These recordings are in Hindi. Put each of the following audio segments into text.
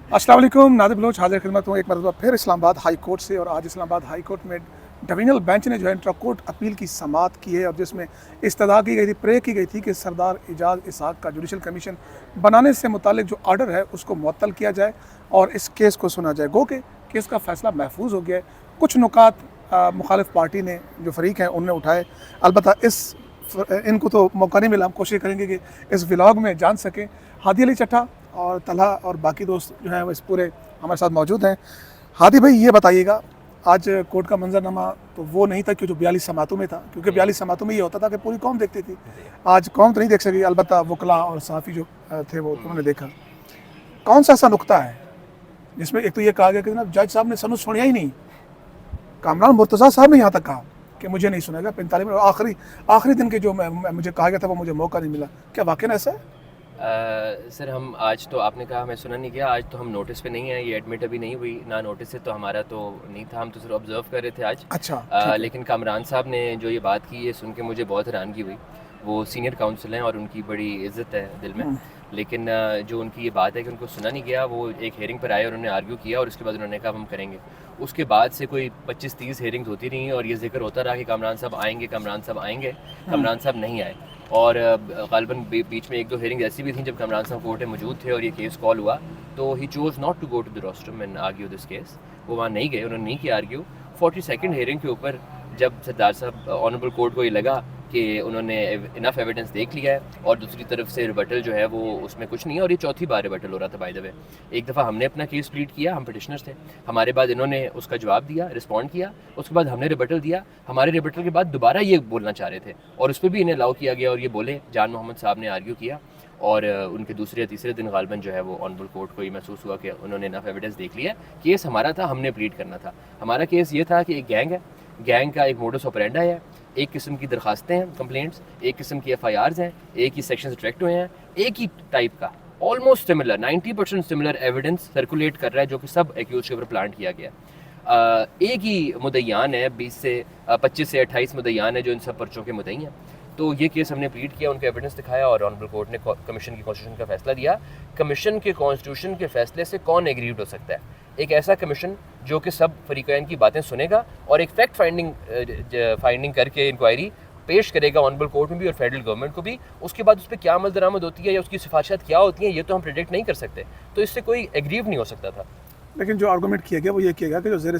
अस्सलाम वालेकुम, नादिर बलोच हाजिर खिदमत हूँ एक मरतबा फिर इस्लामाबाद हाई कोर्ट से। और आज इस्लामाबाद हाई कोर्ट में डिवीजनल बेंच ने जो है इंट्रा कोर्ट अपील की समाअत की है और जिसमें इस्तदा की गई थी, प्रे की गई थी कि सरदार एजाज इसहाक का जुडिशल कमीशन बनाने से मुतालिक जो आर्डर है उसको मुअत्तल किया जाए और इस केस को सुना जाए। गो के केस का फ़ैसला महफूज हो गया है। कुछ नुकात मुखालिफ पार्टी ने जो फरीक हैं उनने उठाए, अलबत्ता इनको तो मौका नहीं मिला। हम कोशिश करेंगे कि इस व्लॉग में जान सकें। हादी अली चट्टा और तलहा और बाकी दोस्त जो हैं वो इस पूरे हमारे साथ मौजूद हैं। हादी भाई, ये बताइएगा, आज कोर्ट का मंजरनामा तो वो नहीं था कि जो 42 समातों में था, क्योंकि 42 समातों में ये होता था कि पूरी कौम देखती थी। आज कौम तो नहीं देख सकी, अलबत्ता वकला और सहाफ़ी जो थे वो उन्होंने देखा। कौन सा ऐसा नुक्ता है जिसमें एक तो ये कहा गया कि जनाब जज साहब ने सनद सुनिया ही नहीं। कामरान मुर्तज़ा साहब ने यहाँ तक कहा कि मुझे नहीं सुनेगा 45 मिनट, आखिरी दिन के जो मुझे कहा गया था वो मुझे मौका नहीं मिला। क्या वाकई ऐसा है? सर हम आज तो आपने कहा हमें सुना नहीं गया, आज तो हम नोटिस पे नहीं है, ये एडमिट अभी नहीं हुई ना नोटिस से, तो हमारा तो नहीं था, हम तो सिर्फ ऑब्जर्व कर रहे थे आज। अच्छा, लेकिन कामरान साहब ने जो ये बात की, ये सुन के मुझे बहुत हैरानगी हुई। वो सीनियर काउंसिल हैं और उनकी बड़ी इज्जत है दिल में, लेकिन जो उनकी ये बात है कि उनको सुना नहीं गया, वो एक हेयरिंग पर आए और उन्होंने आर्ग्यू किया और उसके बाद उन्होंने कहा हम करेंगे। उसके बाद से कोई 25-30 हेयरिंग्स होती रही और ये जिक्र होता रहा कि कामरान साहब आएंगे, कामरान साहब आएंगे। कामरान साहब नहीं आए और ग़ालिबन बीच में 1-2 हेयरिंग ऐसी भी थी जब कामरान साहब कोर्ट में मौजूद थे और ये केस कॉल हुआ, तो he chose not to go to the rostrum and argue this case. वो वहाँ नहीं गए, उन्होंने नहीं किया आर्ग्यू। 42nd हेयरिंग के ऊपर जब सरदार साहब ऑनरेबल कोर्ट को ये लगा कि उन्होंने इनफ एविडेंस देख लिया है और दूसरी तरफ से रिबटल जो है वो उसमें कुछ नहीं है, और ये चौथी बार रिबटल हो रहा था बाय द वे। एक दफ़ा हमने अपना केस प्लीड किया, हम पिटिशनर्स थे, हमारे बाद इन्होंने उसका जवाब दिया, रिस्पॉन्ड किया, उसके बाद हमने रिबटल दिया, हमारे रिबटल के बाद दोबारा ये बोलना चाह रहे थे और उस पर भी इन्हें अलाउ किया गया और ये बोले। जान मोहम्मद साहब ने आर्ग्यू किया और उनके दूसरे या तीसरे दिन ग़ालिबन जो है वो ऑनरेबल कोर्ट को ये महसूस हुआ कि उन्होंने इनफ एविडेंस देख लिया। केस हमारा था, हमने प्लीड करना था। हमारा केस ये था कि एक गैंग है, गैंग का एक मोडस ऑपरेंडा है, एक किस्म की दरखास्तें हैं, कंप्लेंट्स, एक किस्म की FIRs हैं, एक ही सेक्शन अट्रैक्ट हुए हैं, एक ही टाइप का almost similar 90% similar evidence circulate कर रहा है जो कि सब एक्यूज के ऊपर प्लांट किया गया। एक ही मुद्दईयान है, 25 से 28 मुद्दईयान है जो इन सब पर्चों के मुद्दई हैं। तो ये केस हमने प्लीड किया, उनको एविडेंस दिखाया और ऑनरेबल कोर्ट ने कमीशन की कॉन्स्टिट्यूशन का फैसला दिया। कमीशन के कॉन्स्टिट्यूशन के फैसले से कौन एग्रीव्ड हो सकता है? एक ऐसा कमीशन जो कि सब फरीकैन की बातें सुनेगा और एक फैक्ट फाइंडिंग करके इंक्वायरी पेश करेगा ऑनरेबल कोर्ट में भी और फेडरल गवर्नमेंट को भी। उसके बाद उस पर क्या अमल दरामद होती है या उसकी सिफारिशात क्या होती हैं, ये तो हम प्रेडिक्ट नहीं कर सकते, तो इससे कोई एग्रीव नहीं हो सकता था। लेकिन जो आर्गूमेंट किया गया वो ये किया गया कि जो ज़ेर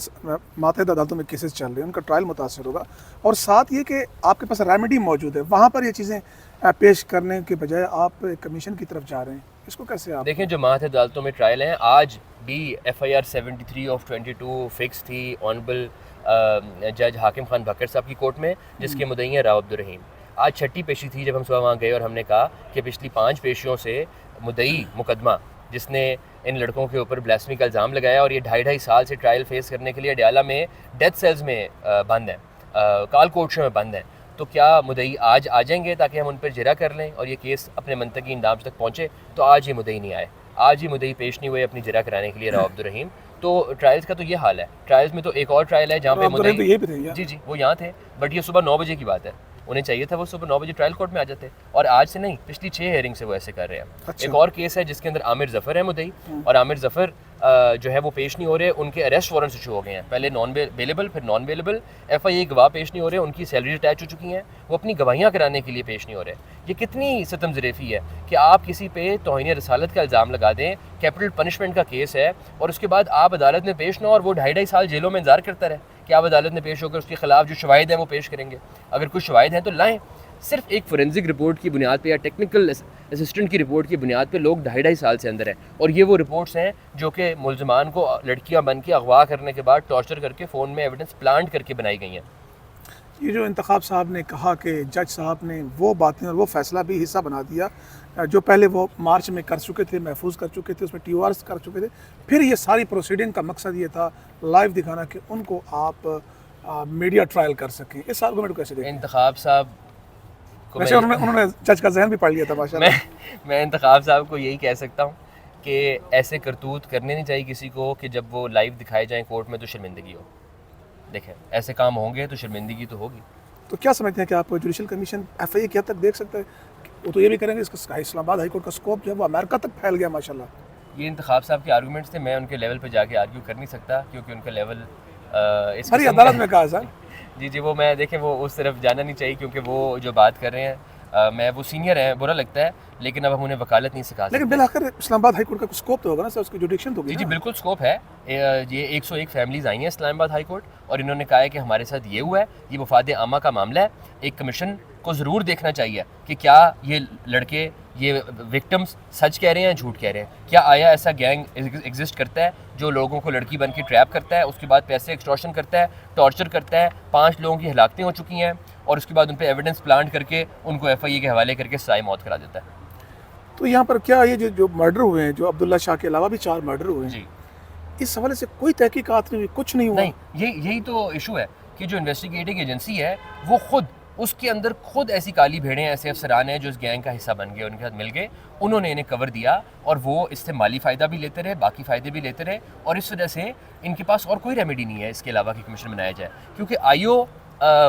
मातहत अदालतों में केसेस चल रहे हैं उनका ट्रायल मुतासर होगा, और साथ ये कि आपके पास रेमेडी मौजूद है, वहाँ पर ये चीज़ें पेश करने के बजाय आप कमीशन की तरफ जा रहे हैं। इसको कैसे आप देखें? जो मातहत अदालतों में ट्रायल हैं, आज भी FIR 73/22 फिक्स थी ऑनरेबल जज हाकिम खान भक्कर साहब की कोर्ट में, जिसके मुद्दई हैं राव अब्दुल रहीम। आज छठी पेशी थी जब हम सुबह वहाँ गए और हमने कहा कि पिछली 5 पेशियों से मुद्दई मुकदमा जिसने इन लड़कों के ऊपर ब्लास्फेमी का इल्ज़ाम लगाया और ये 2.5 साल से ट्रायल फेस करने के लिए अडयाला में डेथ सेल्स में बंद हैं, काल कोर्ट्स में बंद हैं, तो क्या मुद्दई आज आ जाएंगे ताकि हम उन पर जिरा कर लें और ये केस अपने मंतकी इंदाम तक पहुँचे? तो आज ये मुद्दई नहीं आए, आज ही मुद्दई पेश नहीं हुए अपनी जिरा कराने के लिए राव अब्दुल रहीम। तो ट्रायल्स का तो ये हाल है। ट्रायल्स में तो एक और ट्रायल है जहाँ पे मुद्दई जी वो यहाँ थे, बट ये सुबह 9 बजे की बात है, उन्हें चाहिए था वो सुबह 9 बजे ट्रायल कोर्ट में आ जाते, और आज से नहीं, पिछली 6 हेयरिंग से वो ऐसे कर रहे हैं। अच्छा। एक और केस है जिसके अंदर आमिर जफ़र है मुद्दई, और आमिर जफ़र जो है वो पेश नहीं हो रहे, उनके अरेस्ट वारंट्स इशू हो गए हैं, पहले नॉन बेलेबल फिर नॉन बेलेबल। FIA गवाह पेश नहीं हो रहे, उनकी सैलरी अटैच हो चुकी हैं, वो अपनी गवाहियाँ कराने के लिए पेश नहीं हो रहे। ये कितनी सितम ज़रेफ़ी है कि आप किसी पे तौहीन रसालत का इल्ज़ाम लगा दें, कैपिटल पनिशमेंट का केस है, और उसके बाद आप अदालत में पेश ना हो और वो 2.5 साल जेलों में इंतजार करता रहे कि आप अदालत में पेश होकर उसके खिलाफ जो शवाहिद हैं वो पेश करेंगे। अगर कुछ शवाहिद हैं तो लाएँ। सिर्फ एक फोरेंसिक रिपोर्ट की बुनियाद पे या टेक्निकल असिस्टेंट की रिपोर्ट की बुनियाद पे लोग 2.5 साल से अंदर हैं, और ये वो रिपोर्ट्स हैं जो कि मुल्ज़मान को लड़कियां बन के अगवा करने के बाद टॉर्चर करके फ़ोन में एविडेंस प्लांट करके बनाई गई हैं। ये जो इंतखाब साहब ने कहा कि जज साहब ने वो बातें और वो फ़ैसला भी हिस्सा बना दिया जो पहले वो मार्च में कर चुके थे, महफूज कर चुके थे, उसमें TORs कर चुके थे, फिर ये सारी प्रोसीडिंग का मकसद ये था लाइव दिखाना कि उनको आप मीडिया ट्रायल कर सकें। इस आर्गूमेंट को कैसे देखें? इंतखाब साहब को वैसे उन्होंने जज का जहन भी पढ़ लिया था माशाल्लाह। मैं इंतखाब साहब को यही कह सकता हूँ कि ऐसे करतूत करने नहीं चाहिए किसी को कि जब वो लाइव दिखाए जाएँ कोर्ट में तो शर्मिंदगी हो। देखें, ऐसे काम होंगे तो शर्मिंदगी तो होगी। तो क्या समझते हैं कि आप जुडिशल कमीशन FIA की हद तक देख सकते हैं? वो तो ये भी करेंगे इसका इस्लामाबाद हाई कोर्ट का स्कोप जो है वो अमेरिका तक फैल गया माशाल्लाह। ये इंतखाब साहब के आर्गूमेंट्स थे, मैं उनके लेवल पे जाके आर्ग्यू कर नहीं सकता क्योंकि उनका लेवल इस हमारी किस्म का अदालत है। में कहा सर। जी जी, वो मैं देखें वो उस तरफ जाना नहीं चाहिए क्योंकि वो जो बात कर रहे हैं मैं वो सीनियर हैं, बुरा लगता है, लेकिन अब हम उन्हें वकालत नहीं सिखा लेकिन सकते। बिलाखिर इस्लामाबाद हाई कोर्ट का कुछ स्कोप तो होगा ना सर, उसकी जुडिक्शन तो होगी जी जी ना? बिल्कुल स्कोप है। ये 101 फैमिलीज आई हैं इस्लामाबाद हाई कोर्ट और इन्होंने कहा है कि हमारे साथ ये हुआ है, ये वफाद आमा का मामला है। एक कमीशन को ज़रूर देखना चाहिए कि क्या ये लड़के, ये विक्टिम्स सच कह रहे हैं या झूठ कह रहे हैं। क्या आया ऐसा गैंग एग्जिस्ट करता है जो लोगों को लड़की बन के ट्रैप करता है, उसके बाद पैसे एक्सटॉर्शन करता है, टॉर्चर करता है। 5 लोगों की हलाकतें हो चुकी हैं और उसके बाद उन पर एविडेंस प्लांट करके उनको FIA के हवाले करके सजाए मौत करा देता है। तो यहाँ पर क्या ये जो मर्डर हुए हैं, जो अब्दुल्ला शाह के अलावा भी 4 मर्डर हुए हैं, जी इस हवाले से कोई तहकीकात नहीं हुई, कुछ नहीं हुआ? नहीं, यही तो इशू है कि जो इन्वेस्टिगेटिंग एजेंसी है वो खुद उसके अंदर खुद ऐसी काली भेड़ें, ऐसे अफसरान हैं जो इस गैंग का हिस्सा बन गए, उनके साथ मिल गए, उन्होंने इन्हें कवर दिया और वो इससे माली फ़ायदा भी लेते रहे, बाकी फ़ायदे भी लेते रहे और इस वजह से इनके पास और कोई रेमेडी नहीं है इसके अलावा कि कमीशन बनाया जाए क्योंकि IO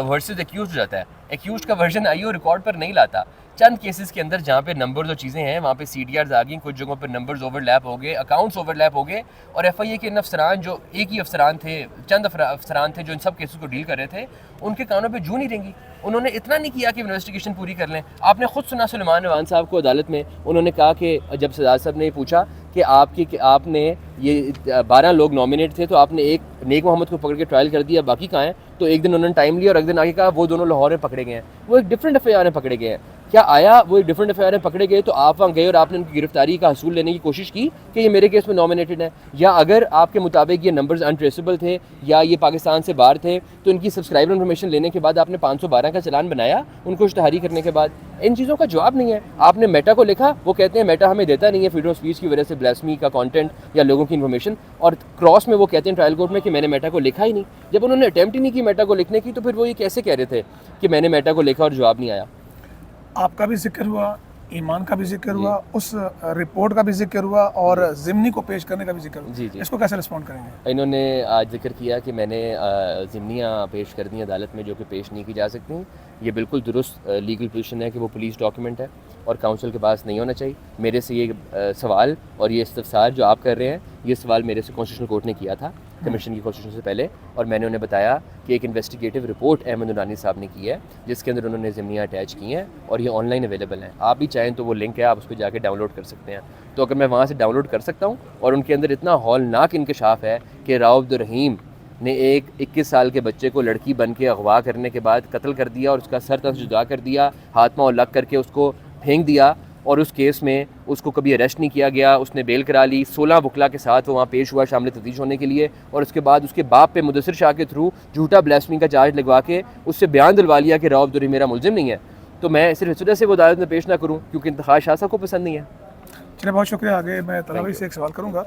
वर्सेस एक्यूज हो जाता है। एक्यूज का वर्जन IO रिकॉर्ड पर नहीं लाता। चंद केसेस के अंदर जहाँ पे नंबर्स और चीज़ें हैं वहाँ पे CDRs आ गई, कुछ जगहों पर नंबर्स ओवरलैप हो गए, अकाउंट्स ओवरलैप हो गए और FIA के इन अफसरान जो एक ही अफसरान थे, चंद अफसरान थे जो इन सब केसेस को डील कर रहे थे, उनके कानों पे जूं नहीं रेंगी। उन्होंने इतना नहीं किया कि इन्वेस्टिगेशन पूरी कर लें। आपने खुद सुना सुलेमान रवान साहब को अदालत में, उन्होंने कहा कि जब सजाद साहब ने पूछा कि आपने ये 12 लोग नॉमिनेट थे तो आपने एक नेक मोहम्मद को पकड़ के ट्रायल कर दिया, बाकी कहाँ हैं? तो एक दिन उन्होंने टाइम लिया और एक दिन आगे कहा वो दोनों लाहौर में पकड़े गए हैं। वो एक डिफरेंट FIR में पकड़े गए हैं। क्या आया वो एक डिफरेंट FIR में पकड़े गए तो आप वहाँ गए और आपने उनकी गिरफ्तारी का हसूल लेने की कोशिश की कि ये मेरे केस में नॉमिनेटेड है? या अगर आपके मुताबिक ये नंबर्स अनट्रेसेबल थे या ये पाकिस्तान से बाहर थे तो इनकी सब्सक्राइबर इन्फॉर्मेशन लेने के बाद आपने 512 का चलान बनाया उनको इश्तहारी करने के बाद? इन चीज़ों का जवाब नहीं है। आपने मेटा को लिखा, वो कहते हैं मेटा हमें देता नहीं है फ्रीडम ऑफ स्पीच की वजह से ब्लास्फेमी का कंटेंट या लोगों की इन्फॉर्मेशन, और क्रॉस में वो कहते हैं ट्रायल कोर्ट में कि मैंने मेटा को लिखा ही नहीं। जब उन्होंने अटेम्प्ट ही नहीं की मेटा को लिखने की तो फिर वो ये कैसे कह रहे थे कि मैंने मेटा को लिखा और जवाब नहीं आया? आपका भी जिक्र हुआ, ईमान का भी जिक्र हुआ, उस रिपोर्ट का भी जिक्र हुआ और ज़िमनी को पेश करने का भी जिक्र हुआ। जी जी, इसको कैसे रिस्पॉन्ड करेंगे? इन्होंने आज जिक्र किया कि मैंने ज़िमनियाँ पेश कर दी अदालत में जो कि पेश नहीं की जा सकती। ये बिल्कुल दुरुस्त लीगल पोजीशन है कि वो पुलिस डॉक्यूमेंट है और काउंसिल के पास नहीं होना चाहिए। मेरे से ये सवाल और ये इस्तफसार जो आप कर रहे हैं, ये सवाल मेरे से कॉन्स्टिट्यूशनल कोर्ट ने किया था कमीशन की कॉन्स्टिट्यूशन से पहले, और मैंने उन्हें बताया कि एक इन्वेस्टिगेटिव रिपोर्ट अहमद नूरानी साहब ने की है जिसके अंदर उन्होंने ज़िमनियाँ अटैच की हैं और ये ऑनलाइन अवेलेबल हैं। आप भी चाहें तो वो लिंक है, आप उस पर जाके डाउनलोड कर सकते हैं। तो अगर मैं वहाँ से डाउनलोड कर सकता हूँ और उनके अंदर इतना हौलनाक इंकशाफ है कि राव अब्दुल रहीम ने एक 21 साल के बच्चे को लड़की बन के अगवा करने के बाद कत्ल कर दिया और उसका सर तन से जुदा कर दिया, हाथ पाँव अलग करके उसको फेंक दिया, और उस केस में उसको कभी अरेस्ट नहीं किया गया, उसने बेल करा ली, 16 वकला के साथ वो वहाँ पेश हुआ शामिल तफ्तीश होने के लिए, और उसके बाद उसके बाप पे मुदस्सिर शाह के थ्रू झूठा ब्लास्फेमी का चार्ज लगवा के उससे बयान दिलवा लिया कि राव अब्दुल रहीम मेरा मुलजिम नहीं है। तो मैं सिर्फ इस वजह से वो अदालत में पेश ना करूँ क्योंकि इंतखाब शाह साहब को पसंद नहीं है। चलिए, बहुत शुक्रिया। आगे मैं तलावी से एक सवाल करूँगा।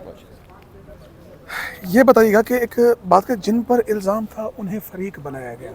ये बताइएगा कि एक बात का, जिन पर इल्ज़ाम था उन्हें फरीक बनाया गया,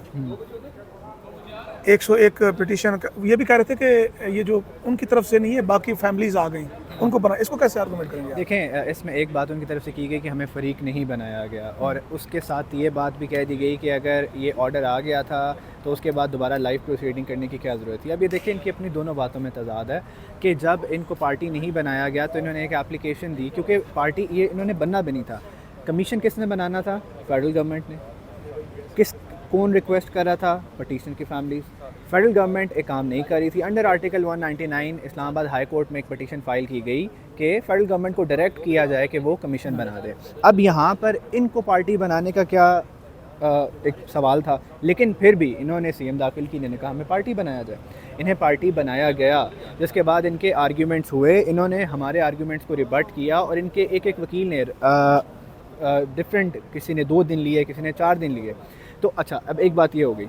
101 पिटीशन, ये भी कह रहे थे कि ये जो उनकी तरफ से नहीं है बाकी फैमिलीज आ गई उनको बना, इसको कैसे आर्गुमेंट करेंगे आप? देखें, इसमें एक बात उनकी तरफ से की गई कि हमें फ़रीक नहीं बनाया गया, और उसके साथ ये बात भी कह दी गई कि अगर ये ऑर्डर आ गया था तो उसके बाद दोबारा लाइव प्रोसीडिंग करने की क्या ज़रूरत थी। अब ये देखिए, इनकी अपनी दोनों बातों में तजाद है कि जब इनको पार्टी नहीं बनाया गया तो इन्होंने एक एप्लीकेशन दी, क्योंकि पार्टी ये इन्होंने बनना भी नहीं था। कमीशन किसने बनाना था? फेडरल गवर्नमेंट ने। कौन रिक्वेस्ट कर रहा था? पटिशन की फैमिलीज़। फेडरल गवर्नमेंट एक काम नहीं कर रही थी। Under article 199 Islamabad high court में एक पटिशन फ़ाइल की गई कि फेडरल गवर्नमेंट को डायरेक्ट किया जाए कि वो कमीशन बना दे। अब यहाँ पर इनको पार्टी बनाने का क्या एक सवाल था, लेकिन फिर भी इन्होंने CM दाखिल की, इन्होंने कहा हमें पार्टी बनाया जाए। इन्हें पार्टी बनाया गया, जिसके बाद इनके आर्ग्यूमेंट्स हुए, इन्होंने हमारे आर्ग्यूमेंट्स को रिबट किया और इनके एक एक वकील ने डिफरेंट, किसी ने 2 दिन लिए, किसी ने 4 दिन लिए। तो अच्छा, अब एक बात ये हो गई,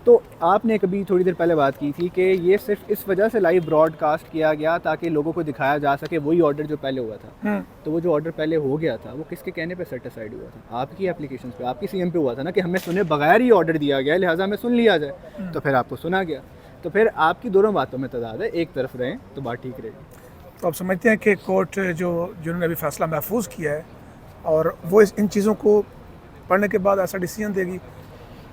तो आपने कभी थोड़ी देर पहले बात की थी कि ये सिर्फ इस वजह से लाइव ब्रॉडकास्ट किया गया ताकि लोगों को दिखाया जा सके वही ऑर्डर जो पहले हुआ था। तो वो जो ऑर्डर पहले हो गया था वो किसके कहने पे सेटिस्फाइड हुआ था? आपकी एप्लीकेशन पे, आपकी CM पे हुआ था ना कि हमें सुने बगैर ही ऑर्डर दिया गया, लिहाजा हमें सुन लिया जाए। तो फिर आपको सुना गया, तो फिर आपकी दोनों बातों में तजाद है, एक तरफ रहें तो बात ठीक रहेगी। तो आप समझते हैं कि कोर्ट जिन्होंने अभी फैसला महफूज किया है और वो इन चीज़ों को पढ़ने के बाद ऐसा डिसीजन देगी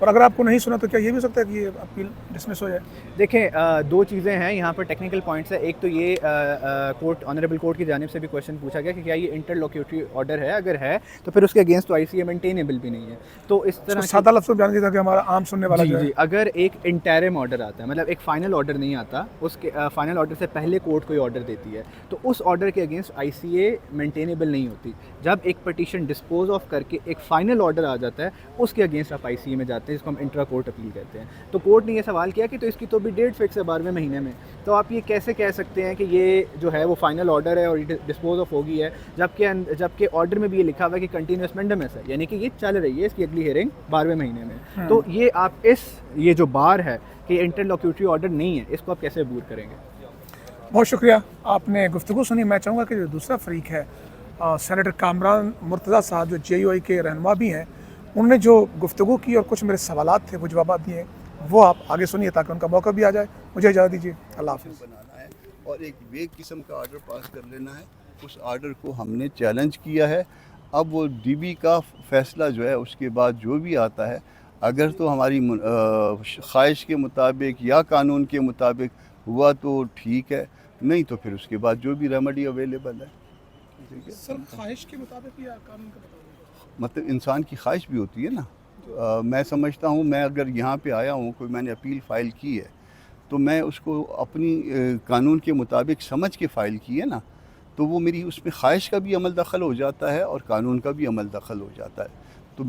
और अगर आपको नहीं सुना तो क्या ये भी हो सकता है कि ये अपील डिसमिस हो जाए? देखें, दो चीज़ें हैं यहाँ पर, टेक्निकल पॉइंट्स है। एक तो ये कोर्ट, ऑनरेबल कोर्ट की जानिब से भी क्वेश्चन पूछा गया कि क्या ये इंटरलोक्यूटरी ऑर्डर है, अगर है तो फिर उसके अगेंस्ट तो ICA मेंटेनेबल भी नहीं है। तो इस तरह सादा लफ्ज़ों में बयान किया था कि हमारा आम सुनने वाला जी जो जी, है, अगर एक इंटरिम ऑर्डर आता है, मतलब एक फ़ाइनल ऑर्डर नहीं आता, उसके फ़ाइनल ऑर्डर से पहले कोर्ट कोई ऑर्डर देती है, तो उस ऑर्डर के अगेंस्ट ICA मेंटेनेबल नहीं होती। जब एक पटिशन डिस्पोज ऑफ करके एक फ़ाइनल ऑर्डर आ जाता है, उसके अगेंस्ट आप ICA में जाते हैं, जिसको हम इंट्रा कोर्ट अपील कहते हैं। तो कोर्ट ने ये सवाल किया कि तो इसकी तो भी डेट फिक्स है 12वें महीने में, तो आप ये कैसे कह सकते हैं कि ये जो है वो फाइनल ऑर्डर है और डिस्पोज ऑफ होगी है, जबकि ऑर्डर में भी ये लिखा हुआ है कि कंटिन्यूस मेंडेमेस है, यानी कि ये चल रही है, इसकी अगली हियरिंग 12वें महीने में। तो ये आप ये जो बार है कि इंटरलोक्यूटरी ऑर्डर नहीं है, इसको आप कैसे अबूर करेंगे? बहुत शुक्रिया, आपने गुफ्तगू सुनी। मैं चाहूँगा कि जो दूसरा फरीक है, सेनेटर कामरान मुर्तज़ा साहब जो JUI के रहनुमा भी हैं, उन्होंने जो गुफ्तगू की और कुछ मेरे सवालात थे वो जवाब दिए, वो आप आगे सुनिए ताकि उनका मौका भी आ जाए। मुझे इजाज़त दीजिए, अल्लाह हाफ़िज़। बनाना है और एक वेग किस्म का ऑर्डर पास कर लेना है। उस ऑर्डर को हमने चैलेंज किया है। अब वो DB का फ़ैसला जो है, उसके बाद जो भी आता है, अगर तो हमारी ख्वाहिश के मुताबिक या कानून के मुताबिक हुआ तो ठीक है, नहीं तो फिर उसके बाद जो भी रेमेडी अवेलेबल है। ठीक है, सर ख्वाहिश के मुताबिक या कानून के मुताबिक? मतलब इंसान की ख्वाहिश भी होती है ना। मैं समझता हूँ, मैं अगर यहाँ पे आया हूँ, कोई मैंने अपील फ़ाइल की है, तो मैं उसको अपनी कानून के मुताबिक समझ के फ़ाइल की है ना, तो वो मेरी उसमें ख्वाहिश का भी अमल दखल हो जाता है और कानून का भी अमल दखल हो जाता है। तो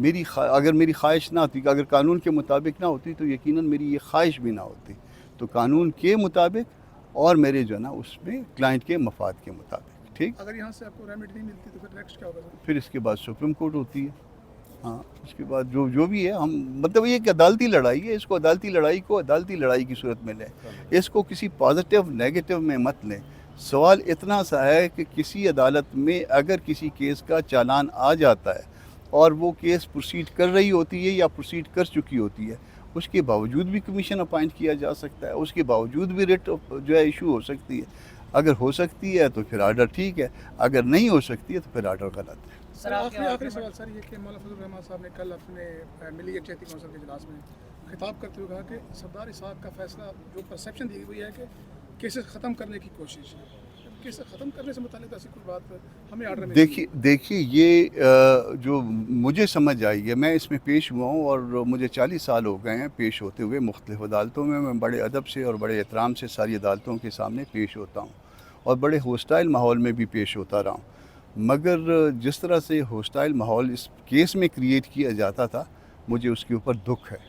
अगर मेरी ख्वाहिश ना होती, अगर कानून के मुताबिक ना होती, तो यकीनन मेरी ये ख्वाहिश भी ना होती। तो कानून के मुताबिक और मेरे जो है ना उसमें क्लाइंट के मफाद के मुताबिक। ठीक, अगर यहाँ से आपको रेमेडी नहीं मिलती तो फिर नेक्स्ट क्या होगा? फिर इसके बाद सुप्रीम कोर्ट होती है। हाँ, उसके बाद जो भी है, हम मतलब ये एक अदालती लड़ाई है, इसको अदालती लड़ाई की सूरत में लें, इसको किसी पॉजिटिव नेगेटिव में मत लें। सवाल इतना सा है कि किसी अदालत में अगर किसी केस का चालान आ जाता है और वो केस प्रोसीड कर रही होती है या प्रोसीड कर चुकी होती है, उसके बावजूद भी कमीशन अपॉइंट किया जा सकता है, उसके बावजूद भी रिट जो है इशू हो सकती है। अगर हो सकती है तो फिर आर्डर ठीक है, अगर नहीं हो सकती है तो फिर आर्डर गलत है। सर आखिरी सवाल सर ये कि मौलाना फजल रहमान साहब ने कल अपने मिली यकजहती कौंसिल के इजलास में खिताब करते हुए कहा कि सरदार इसहाक का फैसला, जो परसेप्शन दी हुई है कि केसेस ख़त्म करने की कोशिश है, केसेस ख़त्म करने से मुताल्लिक़ ऐसी कोई बात हमें आर्डर में देखिए ये जो मुझे समझ आई है, मैं इसमें पेश हुआ हूँ और मुझे 40 साल हो गए हैं पेश होते हुए मुख्तलिफ़ अदालतों में। मैं बड़े अदब से और बड़े एहतराम से सारी अदालतों के सामने पेश होता हूँ और बड़े होस्टाइल माहौल में भी पेश होता रहा हूँ। मगर जिस तरह से होस्टाइल माहौल इस केस में क्रिएट किया जाता था, मुझे उसके ऊपर दुख है।